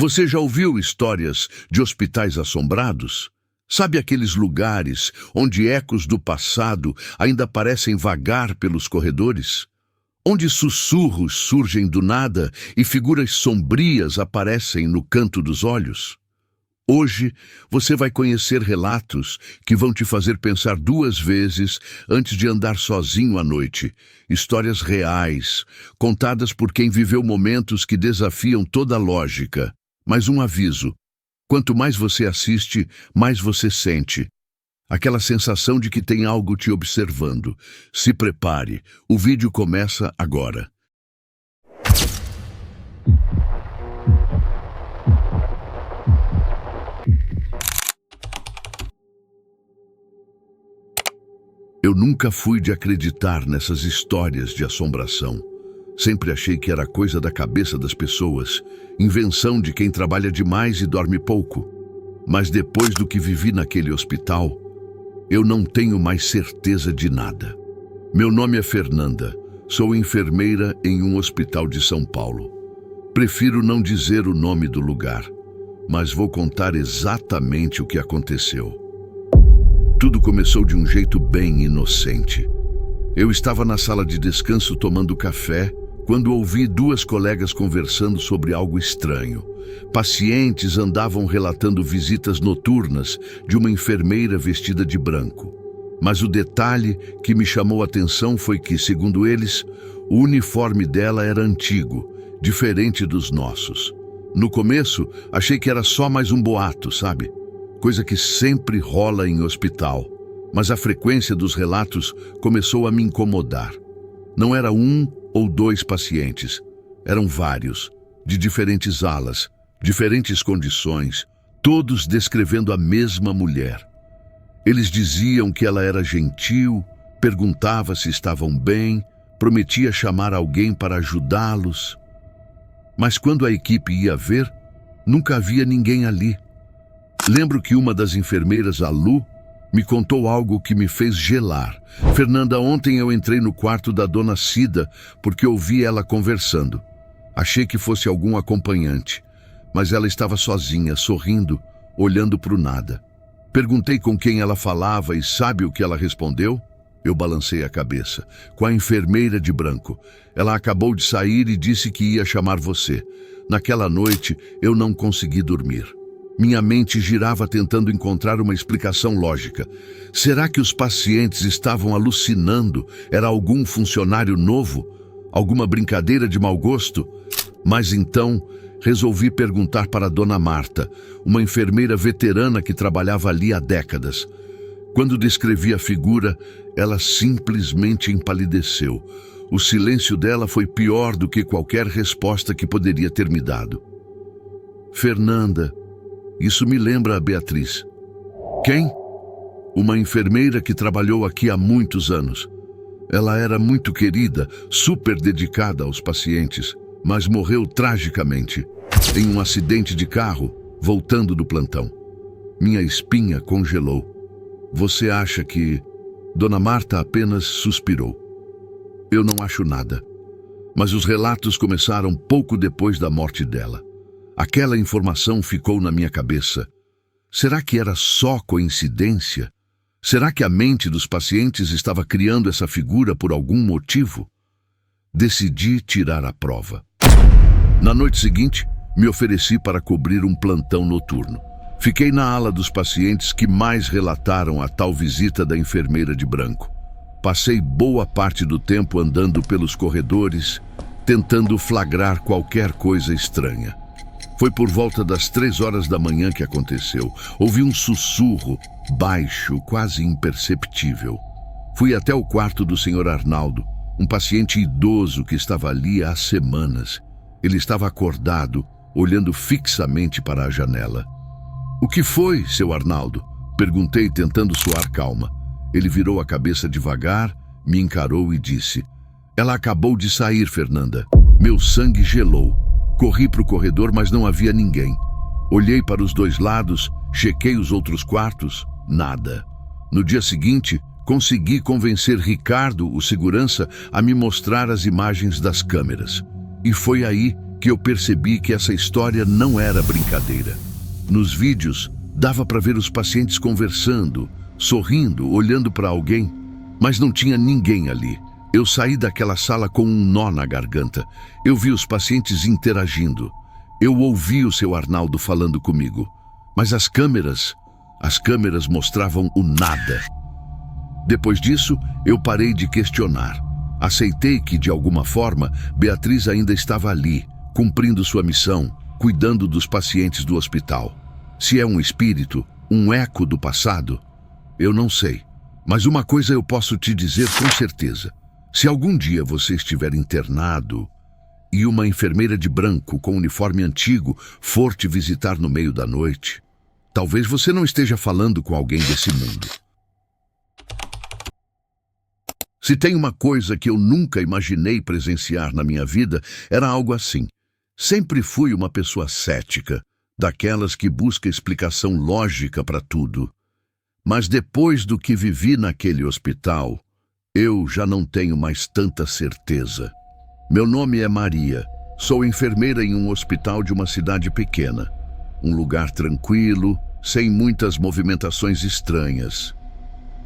Você já ouviu histórias de hospitais assombrados? Sabe aqueles lugares onde ecos do passado ainda parecem vagar pelos corredores? Onde sussurros surgem do nada e figuras sombrias aparecem no canto dos olhos? Hoje você vai conhecer relatos que vão te fazer pensar duas vezes antes de andar sozinho à noite. Histórias reais, contadas por quem viveu momentos que desafiam toda a lógica. Mas um aviso: quanto mais você assiste, mais você sente. Aquela sensação de que tem algo te observando. Se prepare, o vídeo começa agora. Eu nunca fui de acreditar nessas histórias de assombração. Sempre achei que era coisa da cabeça das pessoas, invenção de quem trabalha demais e dorme pouco. Mas depois do que vivi naquele hospital, eu não tenho mais certeza de nada. Meu nome é Fernanda, sou enfermeira em um hospital de São Paulo. Prefiro não dizer o nome do lugar, mas vou contar exatamente o que aconteceu. Tudo começou de um jeito bem inocente. Eu estava na sala de descanso tomando café quando ouvi duas colegas conversando sobre algo estranho. Pacientes andavam relatando visitas noturnas de uma enfermeira vestida de branco. Mas o detalhe que me chamou a atenção foi que, segundo eles, o uniforme dela era antigo, diferente dos nossos. No começo, achei que era só mais um boato, sabe? Coisa que sempre rola em hospital. Mas a frequência dos relatos começou a me incomodar. Não era um ou dois pacientes, eram vários, de diferentes alas, diferentes condições, todos descrevendo a mesma mulher. Eles diziam que ela era gentil, perguntava se estavam bem, prometia chamar alguém para ajudá-los. Mas quando a equipe ia ver, nunca havia ninguém ali. Lembro que uma das enfermeiras, a Lu, me contou algo que me fez gelar. Fernanda, ontem eu entrei no quarto da dona Cida porque ouvi ela conversando. Achei que fosse algum acompanhante, mas ela estava sozinha, sorrindo, olhando para o nada. Perguntei com quem ela falava e sabe o que ela respondeu? Eu balancei a cabeça. Com a enfermeira de branco. Ela acabou de sair e disse que ia chamar você. Naquela noite eu não consegui dormir. Minha mente girava tentando encontrar uma explicação lógica. Será que os pacientes estavam alucinando? Era algum funcionário novo? Alguma brincadeira de mau gosto? Mas então resolvi perguntar para a Dona Marta, uma enfermeira veterana que trabalhava ali há décadas. Quando descrevi a figura, ela simplesmente empalideceu. O silêncio dela foi pior do que qualquer resposta que poderia ter me dado. Fernanda, isso me lembra a Beatriz. Quem? Uma enfermeira que trabalhou aqui há muitos anos. Ela era muito querida, super dedicada aos pacientes, mas morreu tragicamente, em um acidente de carro, voltando do plantão. Minha espinha congelou. Você acha que... Dona Marta apenas suspirou. Eu não acho nada. Mas os relatos começaram pouco depois da morte dela. Aquela informação ficou na minha cabeça. Será que era só coincidência? Será que a mente dos pacientes estava criando essa figura por algum motivo? Decidi tirar a prova. Na noite seguinte, me ofereci para cobrir um plantão noturno. Fiquei na ala dos pacientes que mais relataram a tal visita da enfermeira de branco. Passei boa parte do tempo andando pelos corredores, tentando flagrar qualquer coisa estranha. Foi por volta das 3 horas da manhã que aconteceu. Ouvi um sussurro, baixo, quase imperceptível. Fui até o quarto do Sr. Arnaldo, um paciente idoso que estava ali há semanas. Ele estava acordado, olhando fixamente para a janela. O que foi, seu Arnaldo? Perguntei, tentando soar calma. Ele virou a cabeça devagar, me encarou e disse: Ela acabou de sair, Fernanda. Meu sangue gelou. Corri para o corredor, mas não havia ninguém. Olhei para os dois lados, chequei os outros quartos, nada. No dia seguinte, consegui convencer Ricardo, o segurança, a me mostrar as imagens das câmeras. E foi aí que eu percebi que essa história não era brincadeira. Nos vídeos, dava para ver os pacientes conversando, sorrindo, olhando para alguém, mas não tinha ninguém ali. Eu saí daquela sala com um nó na garganta. Eu vi os pacientes interagindo. Eu ouvi o seu Arnaldo falando comigo. Mas as câmeras mostravam o nada. Depois disso, eu parei de questionar. Aceitei que, de alguma forma, Beatriz ainda estava ali, cumprindo sua missão, cuidando dos pacientes do hospital. Se é um espírito, um eco do passado, eu não sei. Mas uma coisa eu posso te dizer com certeza. Se algum dia você estiver internado e uma enfermeira de branco com uniforme antigo for te visitar no meio da noite, talvez você não esteja falando com alguém desse mundo. Se tem uma coisa que eu nunca imaginei presenciar na minha vida, era algo assim. Sempre fui uma pessoa cética, daquelas que busca explicação lógica para tudo. Mas depois do que vivi naquele hospital, eu já não tenho mais tanta certeza. Meu nome é Maria. Sou enfermeira em um hospital de uma cidade pequena. Um lugar tranquilo, sem muitas movimentações estranhas.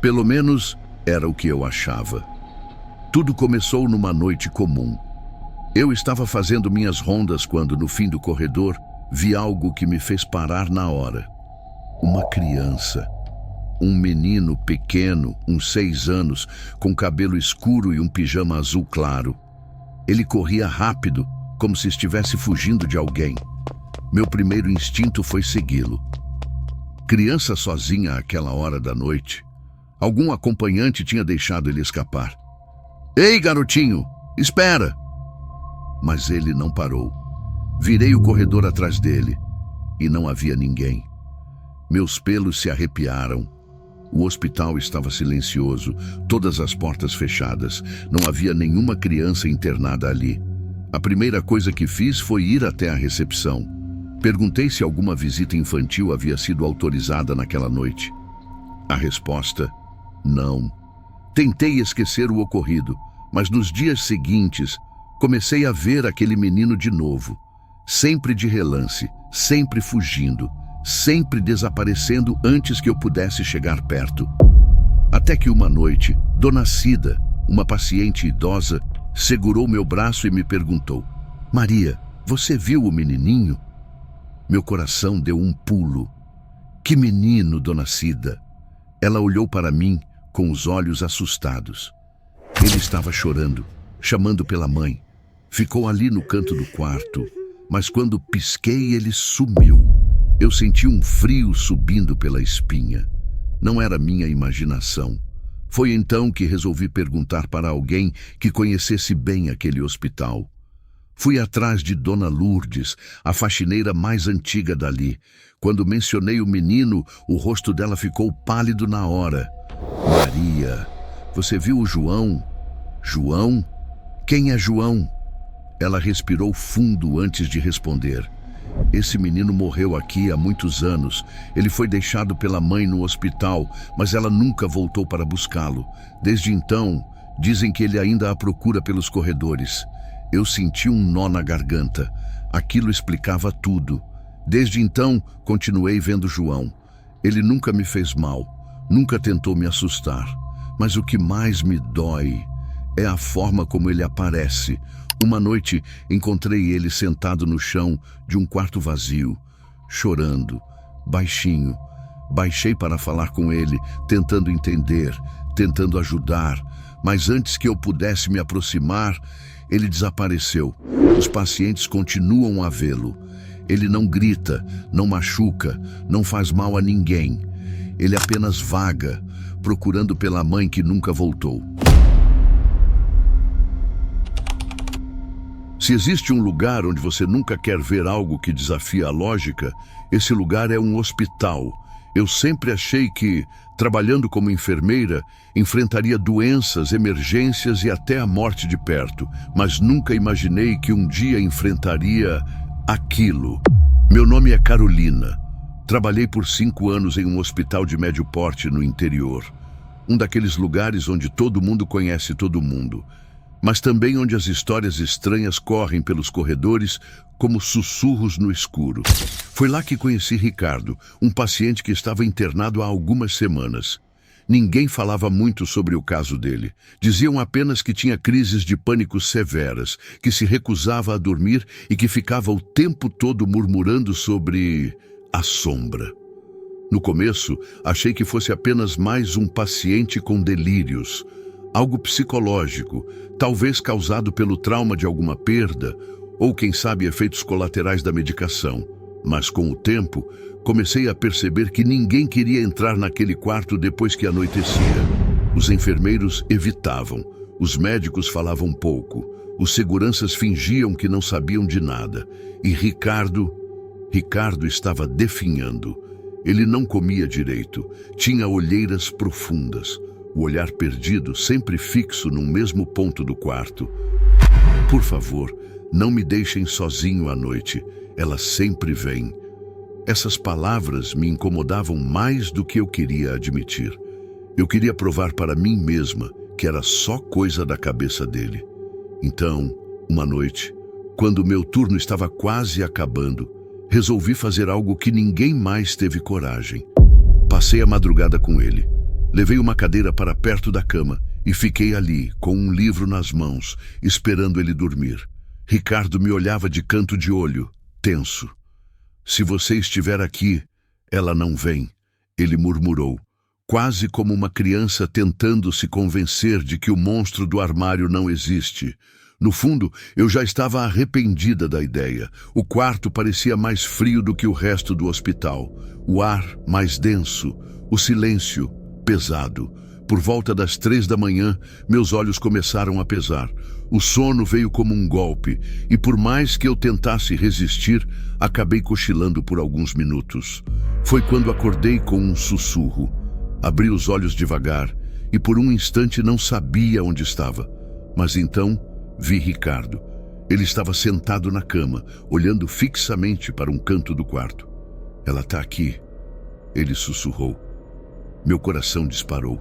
Pelo menos era o que eu achava. Tudo começou numa noite comum. Eu estava fazendo minhas rondas quando, no fim do corredor, vi algo que me fez parar na hora. Uma criança. Um menino pequeno, uns 6 anos, com cabelo escuro e um pijama azul claro. Ele corria rápido, como se estivesse fugindo de alguém. Meu primeiro instinto foi segui-lo. Criança sozinha àquela hora da noite. Algum acompanhante tinha deixado ele escapar. Ei, garotinho, espera! Mas ele não parou. Virei o corredor atrás dele e não havia ninguém. Meus pelos se arrepiaram. O hospital estava silencioso, todas as portas fechadas. Não havia nenhuma criança internada ali. A primeira coisa que fiz foi ir até a recepção. Perguntei se alguma visita infantil havia sido autorizada naquela noite. A resposta: não. Tentei esquecer o ocorrido, mas nos dias seguintes comecei a ver aquele menino de novo. Sempre de relance, sempre fugindo, sempre desaparecendo antes que eu pudesse chegar perto. Até que uma noite, Dona Cida, uma paciente idosa, segurou meu braço e me perguntou: Maria, você viu o menininho? Meu coração deu um pulo. Que menino, Dona Cida? Ela olhou para mim com os olhos assustados. Ele estava chorando, chamando pela mãe. Ficou ali no canto do quarto, mas quando pisquei ele sumiu. Eu senti um frio subindo pela espinha. Não era minha imaginação. Foi então que resolvi perguntar para alguém que conhecesse bem aquele hospital. Fui atrás de Dona Lourdes, a faxineira mais antiga dali. Quando mencionei o menino, o rosto dela ficou pálido na hora. Maria, você viu o João? João? Quem é João? Ela respirou fundo antes de responder. Esse menino morreu aqui há muitos anos. Ele foi deixado pela mãe no hospital, mas ela nunca voltou para buscá-lo. Desde então, dizem que ele ainda a procura pelos corredores. Eu senti um nó na garganta. Aquilo explicava tudo. Desde então, continuei vendo João. Ele nunca me fez mal, nunca tentou me assustar. Mas o que mais me dói é a forma como ele aparece. Uma noite, encontrei ele sentado no chão de um quarto vazio, chorando, baixinho. Baixei para falar com ele, tentando entender, tentando ajudar. Mas antes que eu pudesse me aproximar, ele desapareceu. Os pacientes continuam a vê-lo. Ele não grita, não machuca, não faz mal a ninguém. Ele apenas vaga, procurando pela mãe que nunca voltou. Se existe um lugar onde você nunca quer ver algo que desafia a lógica, esse lugar é um hospital. Eu sempre achei que, trabalhando como enfermeira, enfrentaria doenças, emergências e até a morte de perto, mas nunca imaginei que um dia enfrentaria aquilo. Meu nome é Carolina. Trabalhei por 5 anos em um hospital de médio porte no interior. Um daqueles lugares onde todo mundo conhece todo mundo. mas também onde as histórias estranhas correm pelos corredores como sussurros no escuro. Foi lá que conheci Ricardo, um paciente que estava internado há algumas semanas. Ninguém falava muito sobre o caso dele. Diziam apenas que tinha crises de pânico severas, que se recusava a dormir e que ficava o tempo todo murmurando sobre a sombra. No começo, achei que fosse apenas mais um paciente com delírios, algo psicológico, talvez causado pelo trauma de alguma perda, ou quem sabe efeitos colaterais da medicação. Mas com o tempo, comecei a perceber que ninguém queria entrar naquele quarto depois que anoitecia. Os enfermeiros evitavam, os médicos falavam pouco, os seguranças fingiam que não sabiam de nada. E Ricardo estava definhando. Ele não comia direito, tinha olheiras profundas, o olhar perdido sempre fixo num mesmo ponto do quarto. Por favor, não me deixem sozinho à noite, ela sempre vem. Essas palavras me incomodavam mais do que eu queria admitir. Eu queria provar para mim mesma que era só coisa da cabeça dele. Então, uma noite, quando meu turno estava quase acabando, resolvi fazer algo que ninguém mais teve coragem. Passei a madrugada com ele. Levei uma cadeira para perto da cama e fiquei ali, com um livro nas mãos, esperando ele dormir. Ricardo me olhava de canto de olho, tenso. Se você estiver aqui, ela não vem, ele murmurou, quase como uma criança tentando se convencer de que o monstro do armário não existe. No fundo, eu já estava arrependida da ideia. O quarto parecia mais frio do que o resto do hospital. O ar mais denso, o silêncio pesado. Por volta das 3 da manhã, meus olhos começaram a pesar. O sono veio como um golpe, e por mais que eu tentasse resistir, acabei cochilando por alguns minutos. Foi quando acordei com um sussurro. Abri os olhos devagar, e por um instante não sabia onde estava. Mas então, vi Ricardo. Ele estava sentado na cama, olhando fixamente para um canto do quarto. Ela está aqui, ele sussurrou. Meu coração disparou.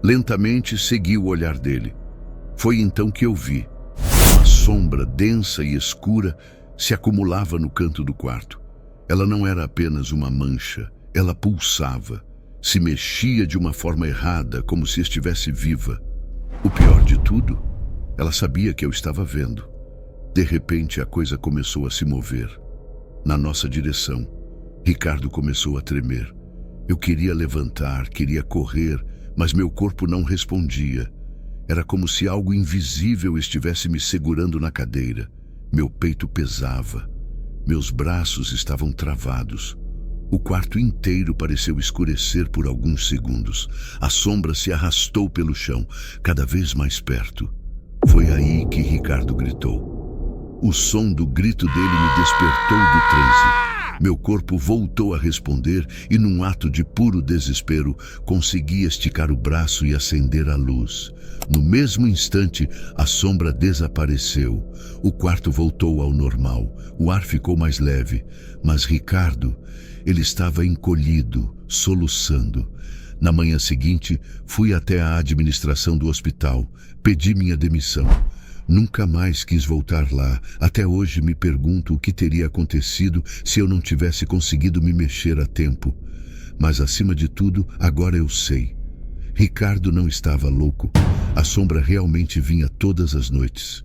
Lentamente segui o olhar dele. Foi então que eu vi. Uma sombra densa e escura se acumulava no canto do quarto. Ela não era apenas uma mancha, ela pulsava, se mexia de uma forma errada, como se estivesse viva. O pior de tudo, ela sabia que eu estava vendo. De repente, a coisa começou a se mover. Na nossa direção, Ricardo começou a tremer. Eu queria levantar, queria correr, mas meu corpo não respondia. Era como se algo invisível estivesse me segurando na cadeira. Meu peito pesava. Meus braços estavam travados. O quarto inteiro pareceu escurecer por alguns segundos. A sombra se arrastou pelo chão, cada vez mais perto. Foi aí que Ricardo gritou. O som do grito dele me despertou do transe. Meu corpo voltou a responder e, num ato de puro desespero, consegui esticar o braço e acender a luz. No mesmo instante, a sombra desapareceu. O quarto voltou ao normal. O ar ficou mais leve. Mas Ricardo, ele estava encolhido, soluçando. Na manhã seguinte, fui até a administração do hospital. Pedi minha demissão. Nunca mais quis voltar lá. Até hoje me pergunto o que teria acontecido se eu não tivesse conseguido me mexer a tempo. Mas acima de tudo, agora eu sei. Ricardo não estava louco. A sombra realmente vinha todas as noites.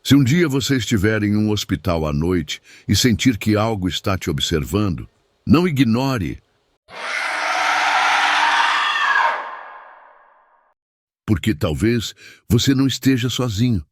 Se um dia você estiver em um hospital à noite e sentir que algo está te observando, não ignore. Porque talvez você não esteja sozinho.